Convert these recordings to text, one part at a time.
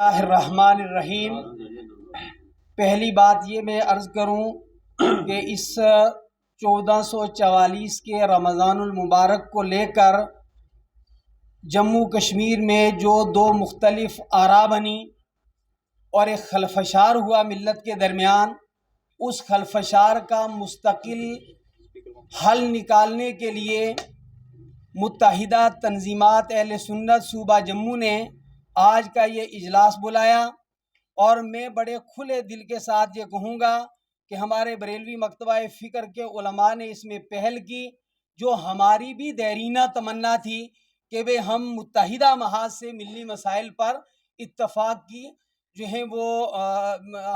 الرحمن الرحیم۔ پہلی بات یہ میں عرض کروں کہ اس 1444 کے رمضان المبارک کو لے کر جموں کشمیر میں جو دو مختلف آراء بنی اور ایک خلفشار ہوا ملت کے درمیان، اس خلفشار کا مستقل حل نکالنے کے لیے متحدہ تنظیمات اہل سنت صوبہ جموں نے آج کا یہ اجلاس بلایا، اور میں بڑے کھلے دل کے ساتھ یہ کہوں گا کہ ہمارے بریلوی مکتبہ فکر کے علماء نے اس میں پہل کی، جو ہماری بھی دیرینہ تمنا تھی کہ ہم متحدہ محاذ سے ملی مسائل پر اتفاق کی جو ہیں وہ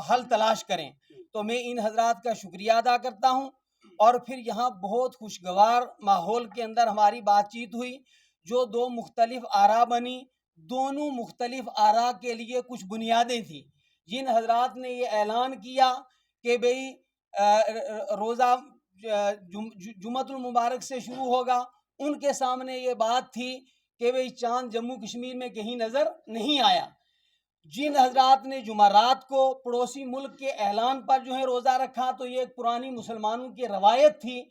حل تلاش کریں۔ تو میں ان حضرات کا شکریہ ادا کرتا ہوں، اور پھر یہاں بہت خوشگوار ماحول کے اندر ہماری بات چیت ہوئی، جو دو مختلف آراء بنی، دونوں مختلف آراء کے لیے کچھ بنیادیں تھیں۔ جن حضرات نے یہ اعلان کیا کہ روزہ جمعۃ المبارک سے شروع ہوگا، ان کے سامنے یہ بات تھی کہ چاند جموں کشمیر میں کہیں نظر نہیں آیا۔ جن حضرات نے جمعرات کو پڑوسی ملک کے اعلان پر جو ہے روزہ رکھا، تو یہ ایک پرانی مسلمانوں کی روایت تھی۔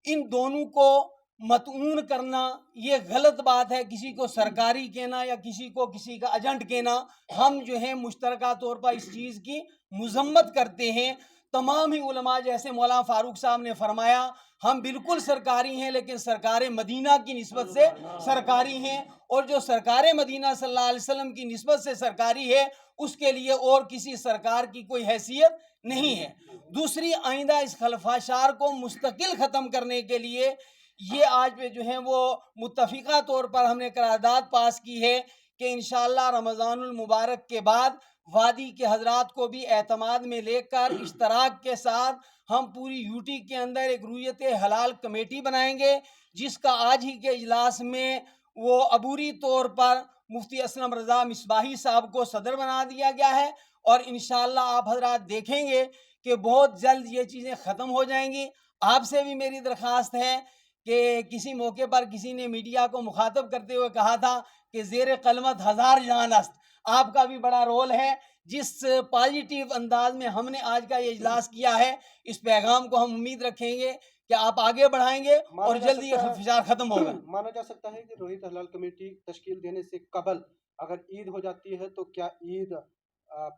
ان دونوں کو مطعون کرنا یہ غلط بات ہے، کسی کو سرکاری کہنا یا کسی کو کسی کا ایجنٹ کہنا۔ ہم جو ہے مشترکہ طور پر اس چیز کی مذمت کرتے ہیں۔ تمام ہی علماء، جیسے مولانا فاروق صاحب نے فرمایا، ہم بالکل سرکاری ہیں لیکن سرکار مدینہ کی نسبت سے سرکاری ہیں، اور جو سرکار مدینہ صلی اللہ علیہ وسلم کی نسبت سے سرکاری ہے، اس کے لیے اور کسی سرکار کی کوئی حیثیت نہیں ہے۔ دوسری، آئندہ اس خلفشار کو مستقل ختم کرنے کے لیے یہ آج جو ہے وہ متفقہ طور پر ہم نے قرارداد پاس کی ہے کہ انشاءاللہ رمضان المبارک کے بعد وادی کے حضرات کو بھی اعتماد میں لے کر اشتراک کے ساتھ ہم پوری یوٹی کے اندر ایک رویت حلال کمیٹی بنائیں گے، جس کا آج ہی کے اجلاس میں وہ عبوری طور پر مفتی اسلم رضا مصباحی صاحب کو صدر بنا دیا گیا ہے، اور انشاءاللہ آپ حضرات دیکھیں گے کہ بہت جلد یہ چیزیں ختم ہو جائیں گی۔ آپ سے بھی میری درخواست ہے کہ کسی موقع پر کسی نے میڈیا کو مخاطب کرتے ہوئے کہا تھا کہ زیر قلمت ہزار جان است۔ آپ کا بھی بڑا رول ہے، جس پازیٹیو انداز میں ہم نے آج کا یہ اجلاس کیا ہے، اس پیغام کو ہم امید رکھیں گے کہ آپ آگے بڑھائیں گے اور جلدی یہ خلفشار ختم ہوگا۔ مانا جا سکتا ہے کہ رویت حلال کمیٹی تشکیل دینے سے قبل اگر عید ہو جاتی ہے تو کیا عید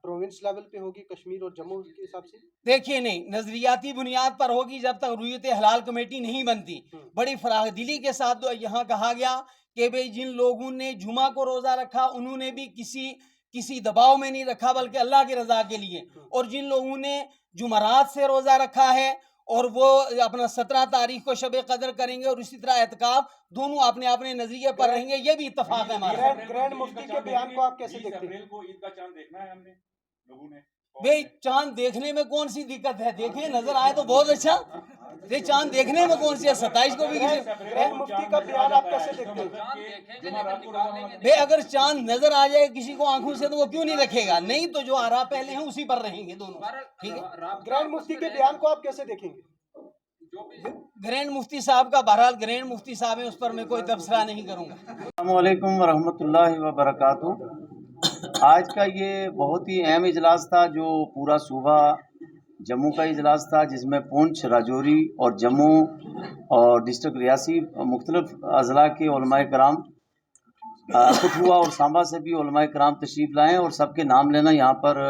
پروونس لیول پہ ہوگی کشمیر اور جموں کے حساب سے؟ دیکھیے، نہیں، نظریاتی بنیاد پر ہوگی جب تک رویت حلال کمیٹی نہیں بنتی۔ بڑی فراخ دلی کے ساتھ یہاں کہا گیا کہ جن لوگوں نے جمعہ کو روزہ رکھا انہوں نے بھی کسی دباؤ میں نہیں رکھا بلکہ اللہ کی رضا کے لیے، اور جن لوگوں نے جمعرات سے روزہ رکھا ہے اور وہ اپنا 17 تاریخ کو شب قدر کریں گے، اور اسی طرح اعتکاف، دونوں اپنے اپنے نظریے پر رہیں گے، یہ بھی اتفاق ہے ہمارا۔ گرینڈ مفتی کے بیان کو آپ کیسے دیکھتے ہیں؟ بھئی چاند دیکھنے میں کون سی دقت ہے؟ دیکھیں، نظر آئے تو بہت اچھا۔ یہ چاند دیکھنے میں کون سی ہے؟ 27 کو بھی گرینڈ مفتی کا بیان آپ کیسے دیکھتے ہیں؟ بھئی اگر چاند نظر آ جائے کسی کو آنکھوں سے تو وہ کیوں نہیں رکھے گا؟ نہیں تو جو آراء پہلے ہیں اسی پر رہیں گے دونوں، ٹھیک ہے؟ گرینڈ مفتی کے بیان کو آپ کیسے دیکھیں گے؟ گرینڈ مفتی صاحب کا بہرحال گرینڈ مفتی صاحب ہیں، اس پر میں کوئی تبصرہ نہیں کروں گا۔ السلام علیکم ورحمۃ اللہ وبرکاتہ۔ آج کا یہ بہت ہی اہم اجلاس تھا، جو پورا صوبہ جموں کا اجلاس تھا، جس میں پونچھ، راجوری اور جموں اور ڈسٹرکٹ ریاسی مختلف اضلاع کے علماء کرام، کٹھوعہ اور سانبا سے بھی علماء کرام تشریف لائے، اور سب کے نام لینا یہاں پر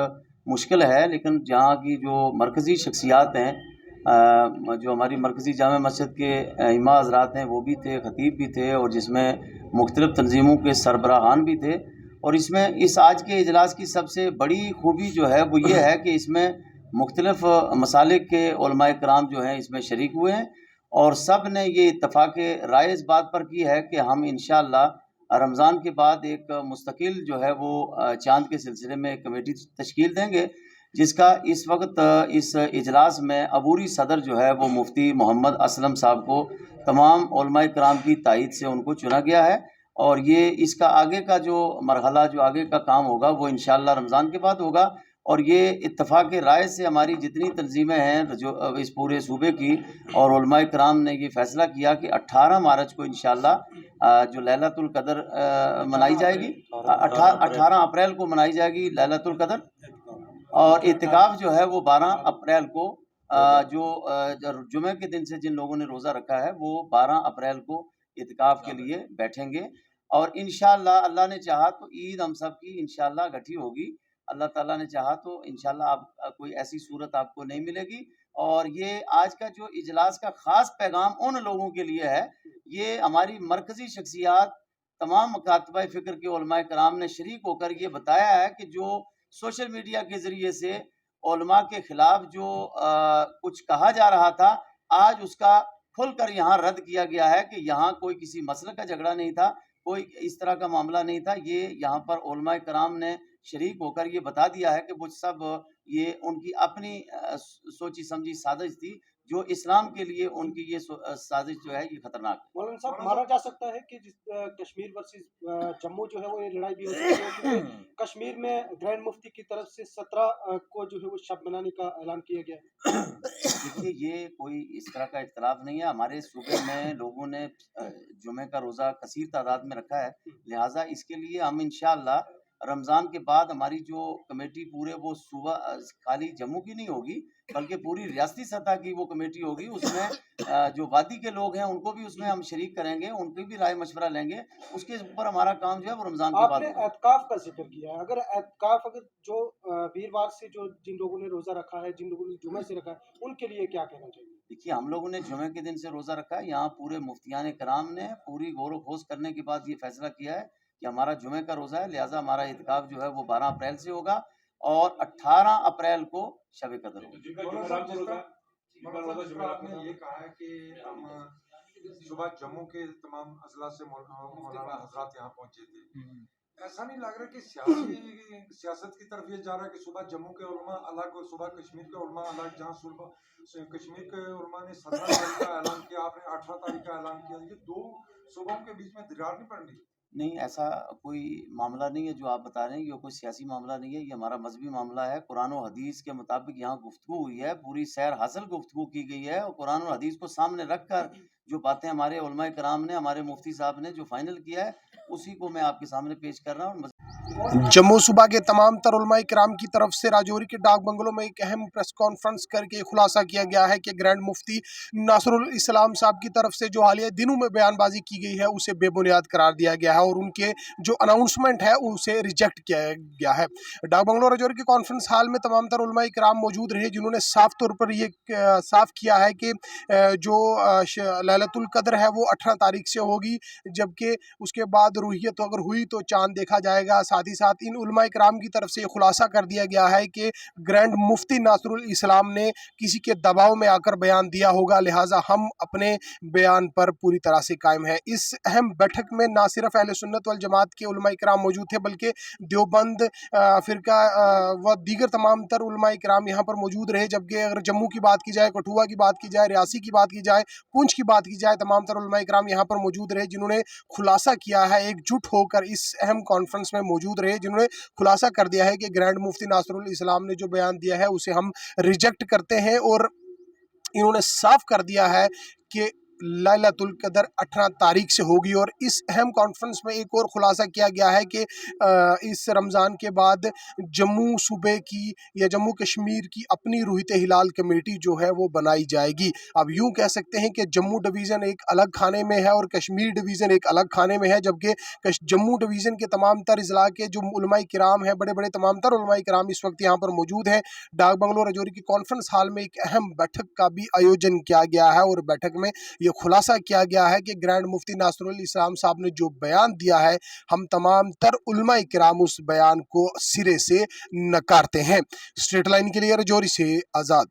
مشکل ہے، لیکن جہاں کی جو مرکزی شخصیات ہیں، جو ہماری مرکزی جامع مسجد کے امام حضرات ہیں وہ بھی تھے، خطیب بھی تھے، اور جس میں مختلف تنظیموں کے سربراہان بھی تھے، اور اس میں اس آج کے اجلاس کی سب سے بڑی خوبی جو ہے وہ یہ ہے کہ اس میں مختلف مسالک کے علماء کرام جو ہیں اس میں شریک ہوئے ہیں، اور سب نے یہ اتفاق رائے اس بات پر کی ہے کہ ہم انشاءاللہ رمضان کے بعد ایک مستقل جو ہے وہ چاند کے سلسلے میں ایک کمیٹی تشکیل دیں گے، جس کا اس وقت اس اجلاس میں عبوری صدر جو ہے وہ مفتی محمد اسلم صاحب کو تمام علماء کرام کی تائید سے ان کو چنا گیا ہے، اور یہ اس کا آگے کا جو مرحلہ، جو آگے کا کام ہوگا وہ انشاءاللہ رمضان کے بعد ہوگا، اور یہ اتفاق رائے سے ہماری جتنی تنظیمیں ہیں جو اس پورے صوبے کی اور علماء کرام نے یہ فیصلہ کیا کہ 18 مارچ کو انشاءاللہ جو لیلۃ القدر منائی جائے گی، 18 اپریل کو منائی جائے گی لیلۃ القدر، اور اعتکاف جو ہے وہ 12 اپریل کو جو جمعہ کے دن سے جن لوگوں نے روزہ رکھا ہے وہ 12 اپریل کو اعتکاف کے لیے بیٹھیں گے، اور انشاءاللہ اللہ نے چاہا تو عید ہم سب کی انشاءاللہ گٹھی ہوگی، اللہ تعالیٰ نے چاہا تو انشاءاللہ آپ کوئی ایسی صورت آپ کو نہیں ملے گی۔ اور یہ آج کا جو اجلاس کا خاص پیغام ان لوگوں کے لیے ہے، یہ ہماری مرکزی شخصیات تمام مکاتبہ فکر کے علماء کرام نے شریک ہو کر یہ بتایا ہے کہ جو سوشل میڈیا کے ذریعے سے علماء کے خلاف جو کچھ کہا جا رہا تھا، آج اس کا کھل کر یہاں رد کیا گیا ہے کہ یہاں کوئی کسی مسئلے کا جھگڑا نہیں تھا، کوئی اس طرح کا معاملہ نہیں تھا، یہ یہاں پر علماء کرام نے شریک ہو کر یہ بتا دیا ہے کہ وہ سب یہ ان کی اپنی سوچی سمجھی سازش تھی، جو اسلام کے لیے ان کی یہ سازش جو ہے یہ خطرناک ہے۔ مولانا صاحب، مانا جا سکتا ہے کہ جس کشمیر ورسز جموں جو ہے وہ یہ لڑائی بھی ہو سکتی ہے، کیونکہ کشمیر میں گرینڈ مفتی کی طرف سے 17 کو جو ہے وہ شب منانے کا اعلان کیا گیا ہے۔ دیکھیے یہ کوئی اس طرح کا اختلاف نہیں ہے، ہمارے صوبے میں لوگوں نے جمعہ کا روزہ کثیر تعداد میں رکھا ہے، لہٰذا اس کے لیے ہم انشاءاللہ رمضان کے بعد ہماری جو کمیٹی پورے وہ صوبہ خالی جموں کی نہیں ہوگی بلکہ پوری ریاستی سطح کی وہ کمیٹی ہوگی، اس میں جو وادی کے لوگ ہیں ان کو بھی اس میں ہم شریک کریں گے، ان کی بھی رائے مشورہ لیں گے، اس کے اوپر ہمارا کام جو ہے وہ رمضان کے بعد آپ نے اعتکاف کا ذکر کیا ہے، اگر جو ویروار سے جو جن لوگوں نے روزہ رکھا ہے، جن لوگوں نے جمعہ سے رکھا ہے، ان کے لیے کیا کہنا چاہیے؟ دیکھیے ہم لوگوں نے جمعہ کے دن سے روزہ رکھا ہے، یہاں پورے مفتیان کرام نے پوری غور و خوض کرنے کے بعد یہ فیصلہ کیا ہے کہ ہمارا جمعہ کا روزہ ہے، لہٰذا ہمارا اعتکاف جو ہے وہ 12 اپریل سے ہوگا اور 18 اپریل کو شب قدر ہوگی۔ آپ نے یہ کہا ہے کہ ہم صبح جموں کے تمام اضلاع سے مولانا حضرات یہاں پہنچے تھے، ایسا نہیں لگ رہا کہ سیاست کی طرف یہ جا رہا ہے کہ صبح جموں کے علماء الگ اور صبح کشمیر کے علماء الگ، جہاں صبح کشمیر کے علماء نے 17 تاریخ کا اعلان کیا، آپ نے 18 تاریخ کا اعلان کیا، یہ دو صوبوں کے بیچ میں درار نہیں پڑ رہی؟ نہیں، ایسا کوئی معاملہ نہیں ہے جو آپ بتا رہے ہیں، یہ کوئی سیاسی معاملہ نہیں ہے، یہ ہمارا مذہبی معاملہ ہے، قرآن و حدیث کے مطابق یہاں گفتگو ہوئی ہے، پوری سیر حاصل گفتگو کی گئی ہے، اور قرآن و حدیث کو سامنے رکھ کر جو باتیں ہمارے علماء کرام نے، ہمارے مفتی صاحب نے جو فائنل کیا ہے اسی کو میں آپ کے سامنے پیش کر رہا ہوں۔ جموں صوبہ کے تمام تر علماء کرام کی طرف سے راجوری کے ڈاک بنگلوں میں ایک اہم پریس کانفرنس کر کے خلاصہ کیا گیا ہے کہ گرینڈ مفتی ناصر الاسلام صاحب کی طرف سے جو حالیہ دنوں میں بیان بازی کی گئی ہے اسے بے بنیاد قرار دیا گیا ہے، اور ان کے جو اناؤنسمنٹ ہے اسے ریجیکٹ کیا گیا ہے۔ ڈاک بنگلوں راجوری کے کانفرنس ہال میں تمام تر علماء کرام موجود رہے، جنہوں نے صاف طور پر یہ صاف کیا ہے کہ جو لیلۃ القدر ہے وہ 18 تاریخ سے ہوگی، جبکہ اس کے بعد روحیت اگر ہوئی تو چاند دیکھا جائے گا۔ ساتھ ہی ساتھ ان علماء کرام کی طرف سے خلاصہ کر دیا گیا ہے کہ گرینڈ مفتی ناصر الاسلام نے کسی کے دباؤ میں آ کر بیان دیا ہوگا، لہٰذا ہم اپنے بیان پر پوری طرح سے قائم ہیں۔ اس اہم بیٹھک میں نہ صرف اہل سنت والجماعت کے علماء کرام موجود تھے بلکہ دیوبند فرقہ و دیگر تمام تر علماء کرام یہاں پر موجود رہے، جبکہ اگر جموں کی بات کی جائے، کٹھوعہ کی بات کی جائے، ریاسی کی بات کی جائے، پونچھ کی بات کی جائے، تمام تر علماء کرام یہاں پر موجود رہے، جنہوں نے خلاصہ کیا ہے، ایک جٹ ہو کر اس اہم کانفرنس میں موجود رہے، جنہوں نے خلاصہ کر دیا ہے کہ گرینڈ مفتی ناصر الاسلام نے جو بیان دیا ہے اسے ہم ریجیکٹ کرتے ہیں، اور انہوں نے صاف کر دیا ہے کہ لیلۃ القدر 18 تاریخ سے ہوگی۔ اور اس اہم کانفرنس میں ایک اور خلاصہ کیا گیا ہے کہ اس رمضان کے بعد جموں صوبے کی یا جموں کشمیر کی اپنی روحیت ہلال کمیٹی جو ہے وہ بنائی جائے گی۔ اب یوں کہہ سکتے ہیں کہ جموں ڈویژن ایک الگ کھانے میں ہے اور کشمیر ڈویژن ایک الگ کھانے میں ہے، جبکہ جموں ڈویژن کے تمام تر اضلاع کے جو علماء کرام ہیں، بڑے بڑے تمام تر علماء کرام اس وقت یہاں پر موجود ہیں۔ ڈاک بنگلوں راجوری کی کانفرنس ہال میں ایک اہم بیٹھک کا بھی آیوجن کیا گیا ہے، اور بیٹھک میں یہ خلاصہ کیا گیا ہے کہ گرینڈ مفتی ناصر الاسلام صاحب نے جو بیان دیا ہے، ہم تمام تر علماء کرام اس بیان کو سرے سے نکارتے ہیں۔ اسٹریٹ لائن کے لیے راجوری سے آزاد۔